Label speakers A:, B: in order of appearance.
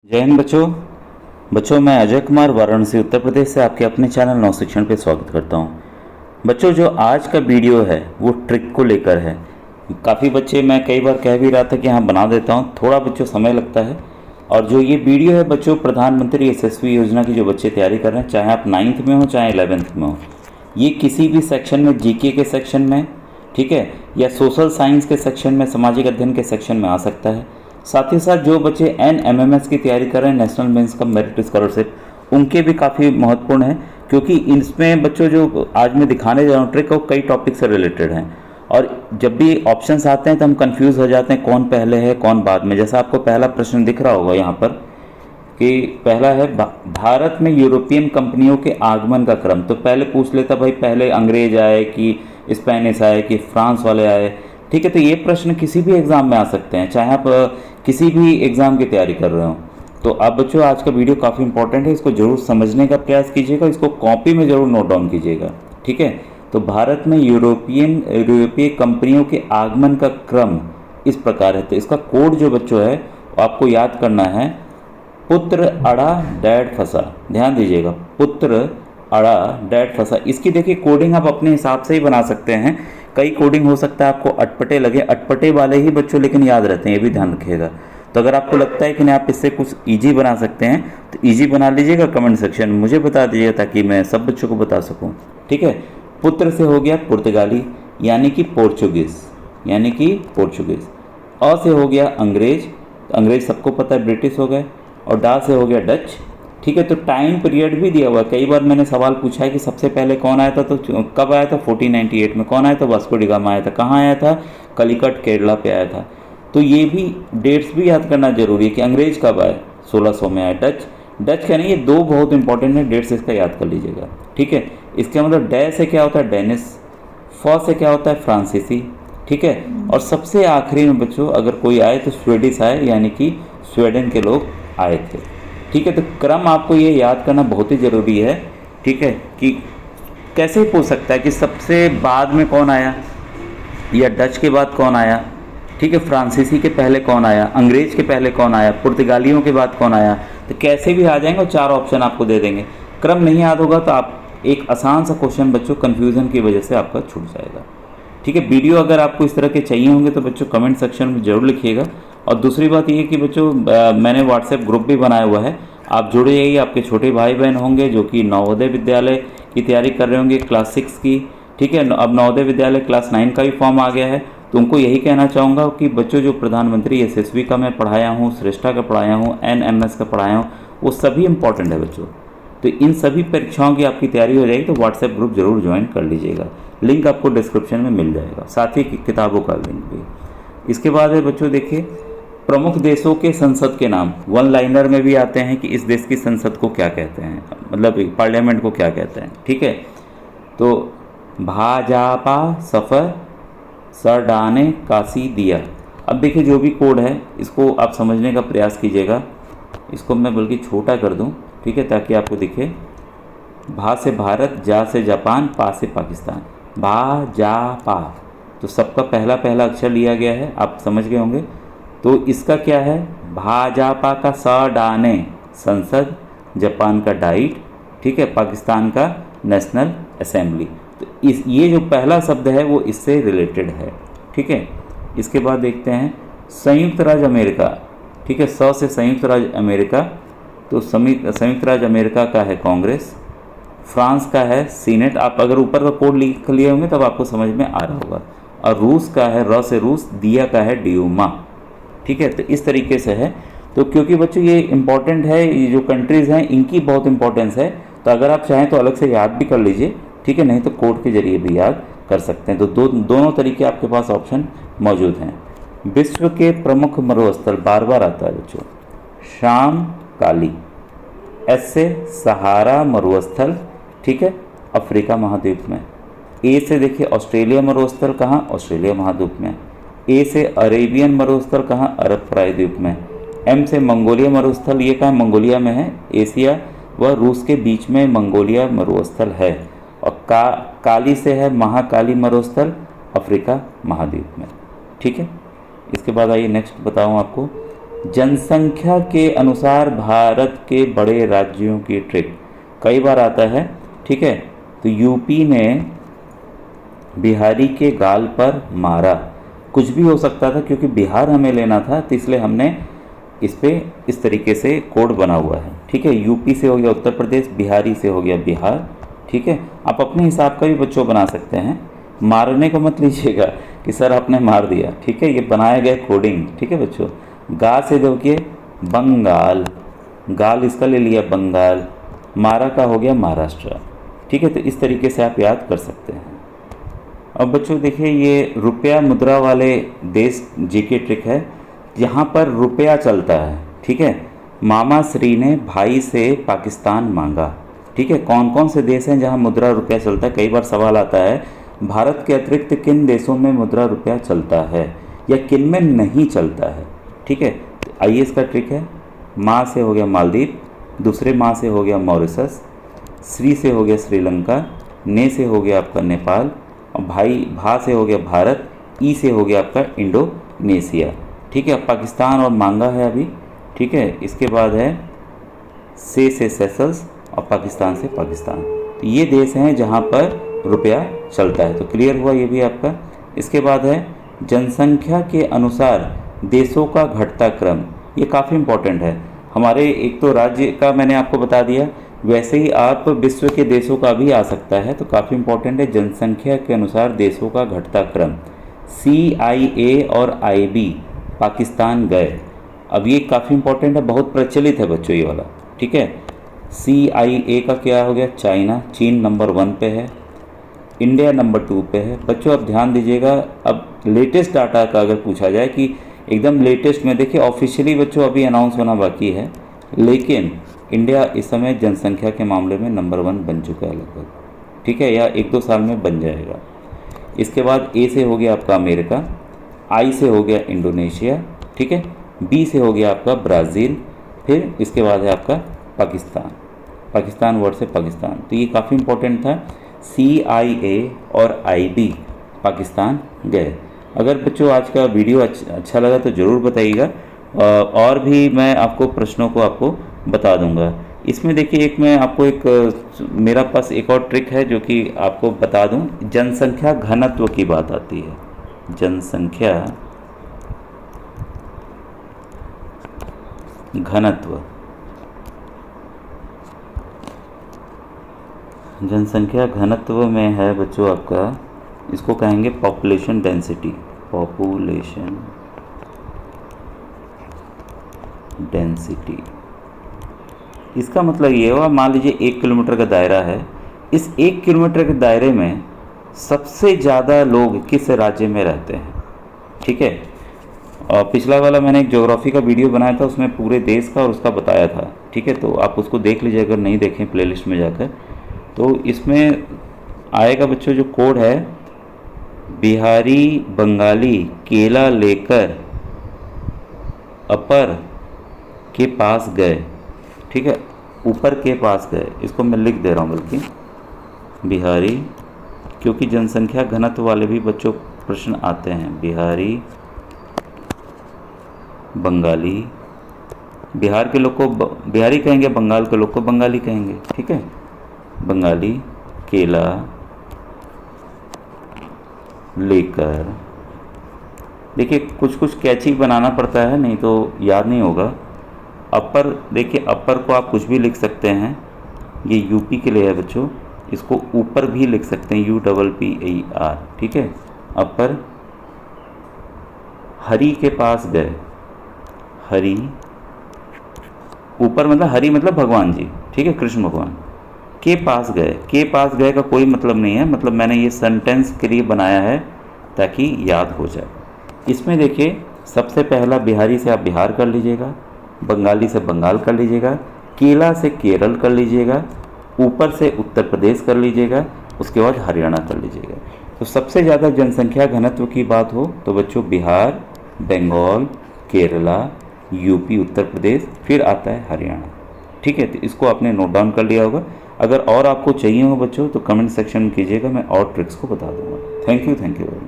A: जय हिंद बच्चों मैं अजय कुमार वाराणसी उत्तर प्रदेश से आपके अपने चैनल नव शिक्षण पे स्वागत करता हूँ। बच्चों जो आज का वीडियो है वो ट्रिक को लेकर है। काफ़ी बच्चे, मैं कई बार कह भी रहा था कि हाँ बना देता हूँ, थोड़ा बच्चों समय लगता है। और जो ये वीडियो है बच्चों, प्रधानमंत्री यशस्वी योजना की जो बच्चे तैयारी कर रहे हैं, चाहे आप 9th में हो चाहे 11th में हो, ये किसी भी सेक्शन में, जीके के सेक्शन में, ठीक है, या सोशल साइंस के सेक्शन में, सामाजिक अध्ययन के सेक्शन में आ सकता है। साथ ही साथ जो बच्चे NMMS की तैयारी कर रहे हैं, national means cum merit scholarship, उनके भी काफ़ी महत्वपूर्ण है, क्योंकि इसमें बच्चों जो आज मैं दिखाने जा रहा हूँ ट्रिक, वो कई टॉपिक से रिलेटेड हैं। और जब भी ऑप्शंस आते हैं तो हम कंफ्यूज हो जाते हैं कौन पहले है कौन बाद में। जैसा आपको पहला प्रश्न दिख रहा होगा यहाँ पर कि पहला है भारत में यूरोपियन कंपनियों के आगमन का क्रम। तो पहले पूछ लेता भाई, पहले अंग्रेज आए कि स्पेनिश आए कि फ्रांस वाले आए, ठीक है। तो ये प्रश्न किसी भी एग्ज़ाम में आ सकते हैं, चाहे आप किसी भी एग्ज़ाम की तैयारी कर रहे हो। तो अब बच्चों आज का वीडियो काफ़ी इंपॉर्टेंट है, इसको जरूर समझने का प्रयास कीजिएगा, इसको कॉपी में ज़रूर नोट डाउन कीजिएगा, ठीक है। तो भारत में यूरोपीय कंपनियों के आगमन का क्रम इस प्रकार है। तो इसका कोड जो बच्चों है वो आपको याद करना है, पुत्र अड़ा डैड फंसा। ध्यान दीजिएगा, पुत्र अड़ा डैड फंसा। इसकी देखिए कोडिंग आप अपने हिसाब से ही बना सकते हैं। कई कोडिंग हो सकता है आपको अटपटे लगे, अटपटे वाले ही बच्चों लेकिन याद रहते हैं, ये भी ध्यान रखिएगा। तो अगर आपको लगता है कि नहीं आप इससे कुछ इजी बना सकते हैं तो इजी बना लीजिएगा, कमेंट सेक्शन में मुझे बता दीजिएगा ताकि मैं सब बच्चों को बता सकूं, ठीक है। पुत्र से हो गया पुर्तगाली यानी कि पोर्चुगीज़, यानी कि पोर्चुगीज़। अ से हो गया अंग्रेज, तो अंग्रेज सबको पता है ब्रिटिश हो गए। और डा से हो गया डच, ठीक है। तो टाइम पीरियड भी दिया हुआ है। कई बार मैंने सवाल पूछा है कि सबसे पहले कौन आया था, तो कब आया था 1498 में। कौन आया था, वास्को डी गामा आया था। कहाँ आया था, कलिकट केरला पे आया था। तो ये भी डेट्स भी याद करना जरूरी है कि अंग्रेज कब आए, 1600 में आए। डच का नहीं, ये दो बहुत इंपॉर्टेंट है, डेट्स इसका याद कर लीजिएगा, ठीक है। इसके मतलब डै से क्या होता है डेनिस, फ से क्या होता है फ्रांसीसी, ठीक है। और सबसे आखिरी में बच्चों अगर कोई आए तो स्वीडिश आए, यानी कि स्वीडन के लोग आए थे, ठीक है। तो क्रम आपको ये याद करना बहुत ही ज़रूरी है, ठीक है, कि कैसे पूछ सकता है कि सबसे बाद में कौन आया, या डच के बाद कौन आया, ठीक है, फ्रांसीसी के पहले कौन आया, अंग्रेज के पहले कौन आया, पुर्तगालियों के बाद कौन आया। तो कैसे भी आ जाएंगे और चार ऑप्शन आपको दे देंगे। क्रम नहीं याद होगा तो आप एक आसान सा क्वेश्चन बच्चों कन्फ्यूज़न की वजह से आपका छूट जाएगा, ठीक है। वीडियो अगर आपको इस तरह के चाहिए होंगे तो बच्चों कमेंट सेक्शन में ज़रूर लिखिएगा। और दूसरी बात ये कि बच्चों मैंने व्हाट्सएप ग्रुप भी बनाया हुआ है, आप जुड़े जाइए। आपके छोटे भाई बहन होंगे जो कि नवोदय विद्यालय की तैयारी कर रहे होंगे, क्लास 6 की, ठीक है। अब नवोदय विद्यालय क्लास 9 का भी फॉर्म आ गया है। तो उनको यही कहना चाहूँगा कि बच्चों जो प्रधानमंत्री यशस्वी का मैं पढ़ाया हूँ, श्रेष्ठा का पढ़ाया हूँ, NMS का पढ़ाया हूँ, वो सभी इंपॉर्टेंट है बच्चों। तो इन सभी परीक्षाओं की आपकी तैयारी हो जाएगी तो व्हाट्सएप ग्रुप जरूर ज्वाइन कर लीजिएगा, लिंक आपको डिस्क्रिप्शन में मिल जाएगा, साथ ही किताबों का लिंक भी। इसके बाद है बच्चों देखिए, प्रमुख देशों के संसद के नाम वन लाइनर में भी आते हैं कि इस देश की संसद को क्या कहते हैं, मतलब पार्लियामेंट को क्या कहते हैं, ठीक है। तो भाजपा सफ़र सरडाने काशी दिया। अब देखिए जो भी कोड है इसको आप समझने का प्रयास कीजिएगा। इसको मैं बल्कि छोटा कर दूं, ठीक है, ताकि आपको दिखे। भा से भारत, जा से जापान, पा से पाकिस्तान, भाजपा। तो सबका पहला पहला अक्षर लिया गया है, आप समझ गए होंगे। तो इसका क्या है, भाजपा का सरडाने संसद, जापान का डाइट, ठीक है, पाकिस्तान का नेशनल असेंबली। तो ये जो पहला शब्द है वो इससे रिलेटेड है, ठीक है। इसके बाद देखते हैं संयुक्त राज्य अमेरिका, ठीक है, से संयुक्त राज्य अमेरिका। तो संयुक्त राज्य अमेरिका का है कांग्रेस, फ्रांस का है सीनेट। आप अगर ऊपर का कोड लिख लिए होंगे तब आपको समझ में आ रहा होगा। और रूस का है, र से रूस, दिया का है ड्यूमा, ठीक है। तो इस तरीके से है। तो क्योंकि बच्चों ये इंपॉर्टेंट है, ये जो कंट्रीज़ हैं इनकी बहुत इंपॉर्टेंस है, तो अगर आप चाहें तो अलग से याद भी कर लीजिए, ठीक है, नहीं तो कोड के जरिए भी याद कर सकते हैं। तो दोनों तरीके आपके पास ऑप्शन मौजूद हैं। विश्व के प्रमुख मरुस्थल बार बार आता है बच्चों, शाम काली। एस से सहारा मरुस्थल, ठीक है, अफ्रीका महाद्वीप में। ए से देखिए ऑस्ट्रेलिया मरुस्थल, कहाँ, ऑस्ट्रेलिया महाद्वीप में। ए से अरेबियन मरुस्थल, कहाँ, अरब प्रायद्वीप में। एम से मंगोलिया मरुस्थल, ये कहाँ, मंगोलिया में है, एशिया व रूस के बीच में मंगोलिया मरुस्थल है। और काली से है महाकाली मरुस्थल, अफ्रीका महाद्वीप में, ठीक है। इसके बाद आइए नेक्स्ट बताऊँ आपको, जनसंख्या के अनुसार भारत के बड़े राज्यों की ट्रिक कई बार आता है, ठीक है। तो यूपी ने बिहारी के गाल पर मारा, कुछ भी हो सकता था क्योंकि बिहार हमें लेना था, तो इसलिए हमने इस पे इस तरीके से कोड बना हुआ है, ठीक है। यूपी से हो गया उत्तर प्रदेश, बिहारी से हो गया बिहार, ठीक है। आप अपने हिसाब का भी बच्चों बना सकते हैं, मारने को मत लीजिएगा कि सर आपने मार दिया, ठीक है। ये बनाया गया कोडिंग, ठीक है बच्चों। गा से देखिए बंगाल, गाल इसका ले लिया बंगाल, मारा का हो गया महाराष्ट्र, ठीक है। तो इस तरीके से आप याद कर सकते हैं। अब बच्चों देखिए ये रुपया मुद्रा वाले देश जीके ट्रिक है, यहाँ पर रुपया चलता है, ठीक है। मामा श्री ने भाई से पाकिस्तान मांगा, ठीक है। कौन कौन से देश हैं जहाँ मुद्रा रुपया चलता है, कई बार सवाल आता है भारत के अतिरिक्त किन देशों में मुद्रा रुपया चलता है या किन में नहीं चलता है, ठीक है। आइए इसका ट्रिक है। माँ से हो गया मालदीव, दूसरे माँ से हो गया मॉरिशस, श्री से हो गया श्रीलंका, ने से हो गया आपका नेपाल, और भा से हो गया भारत, ई से हो गया आपका इंडोनेशिया, ठीक है। पाकिस्तान और मांगा है अभी, ठीक है। इसके बाद है से सेशल्स और पाकिस्तान से पाकिस्तान। तो ये देश हैं जहाँ पर रुपया चलता है, तो क्लियर हुआ ये भी आपका। इसके बाद है जनसंख्या के अनुसार देशों का घटता क्रम, ये काफ़ी इम्पोर्टेंट है। हमारे एक तो राज्य का मैंने आपको बता दिया, वैसे ही आप विश्व के देशों का भी आ सकता है, तो काफ़ी इम्पोर्टेंट है जनसंख्या के अनुसार देशों का घटता क्रम। CIA और IB पाकिस्तान गए, अब ये काफ़ी इम्पोर्टेंट है, बहुत प्रचलित है बच्चों ये वाला, ठीक है। CIA का क्या हो गया चाइना, चीन नंबर 1 पे है, इंडिया नंबर 2 पे है। बच्चों अब ध्यान दीजिएगा, अब लेटेस्ट डाटा का अगर पूछा जाए कि एकदम लेटेस्ट में, देखिए ऑफिशियली बच्चों अभी अनाउंस होना बाकी है, लेकिन इंडिया इस समय जनसंख्या के मामले में नंबर 1 बन चुका है लगभग, ठीक है, या 1-2 साल में बन जाएगा। इसके बाद A से हो गया आपका अमेरिका, I से हो गया इंडोनेशिया, ठीक है, B से हो गया आपका ब्राज़ील, फिर इसके बाद है आपका पाकिस्तान, पाकिस्तान वर्ड से पाकिस्तान। तो ये काफ़ी इम्पोर्टेंट था, CIA और IB पाकिस्तान गए। अगर बच्चों आज का वीडियो अच्छा लगा तो ज़रूर बताइएगा, और भी मैं आपको प्रश्नों को आपको बता दूंगा। इसमें देखिए एक मैं आपको मेरा पास एक और ट्रिक है जो कि आपको बता दूं, जनसंख्या घनत्व की बात आती है। जनसंख्या घनत्व, जनसंख्या घनत्व में है बच्चों आपका, इसको कहेंगे पॉपुलेशन डेंसिटी, पॉपुलेशन डेंसिटी। इसका मतलब ये हुआ, मान लीजिए 1 किलोमीटर का दायरा है, इस 1 किलोमीटर के दायरे में सबसे ज़्यादा लोग किस राज्य में रहते हैं, ठीक है। और पिछला वाला मैंने एक ज्योग्राफी का वीडियो बनाया था, उसमें पूरे देश का और उसका बताया था, ठीक है। तो आप उसको देख लीजिए अगर नहीं देखें प्लेलिस्ट में जाकर। तो इसमें आएगा बच्चों जो कोड है, बिहारी बंगाली केला लेकर अपर के पास गए, ठीक है, ऊपर के पास गए, इसको मैं लिख दे रहा हूँ बल्कि बिहारी, क्योंकि जनसंख्या घनत्व वाले भी बच्चों प्रश्न आते हैं। बिहारी बंगाली, बिहार के लोग को बिहारी कहेंगे, बंगाल के लोग को बंगाली कहेंगे, ठीक है। बंगाली केला लेकर, देखिए कुछ कुछ कैची बनाना पड़ता है, नहीं तो याद नहीं होगा। अपर, देखिए अपर को आप कुछ भी लिख सकते हैं, ये यूपी के लिए है बच्चों, इसको ऊपर भी लिख सकते हैं, UPPER, ठीक है। अपर हरि के पास गए, हरि ऊपर मतलब हरि मतलब भगवान जी, ठीक है, कृष्ण भगवान। के पास गए, के पास गए का कोई मतलब नहीं है, मतलब मैंने ये सेंटेंस के लिए बनाया है ताकि याद हो जाए। इसमें देखिए सबसे पहला बिहारी से आप बिहार कर लीजिएगा, बंगाली से बंगाल कर लीजिएगा, केला से केरल कर लीजिएगा, ऊपर से उत्तर प्रदेश कर लीजिएगा, उसके बाद हरियाणा कर लीजिएगा। तो सबसे ज़्यादा जनसंख्या घनत्व की बात हो तो बच्चों बिहार, बंगाल, केरला, यूपी, उत्तर प्रदेश, फिर आता है हरियाणा, ठीक है। तो इसको आपने नोट डाउन कर लिया होगा। अगर और आपको चाहिए हो बच्चों तो कमेंट सेक्शन में कीजिएगा, मैं और ट्रिक्स को बता दूंगा। Thank you.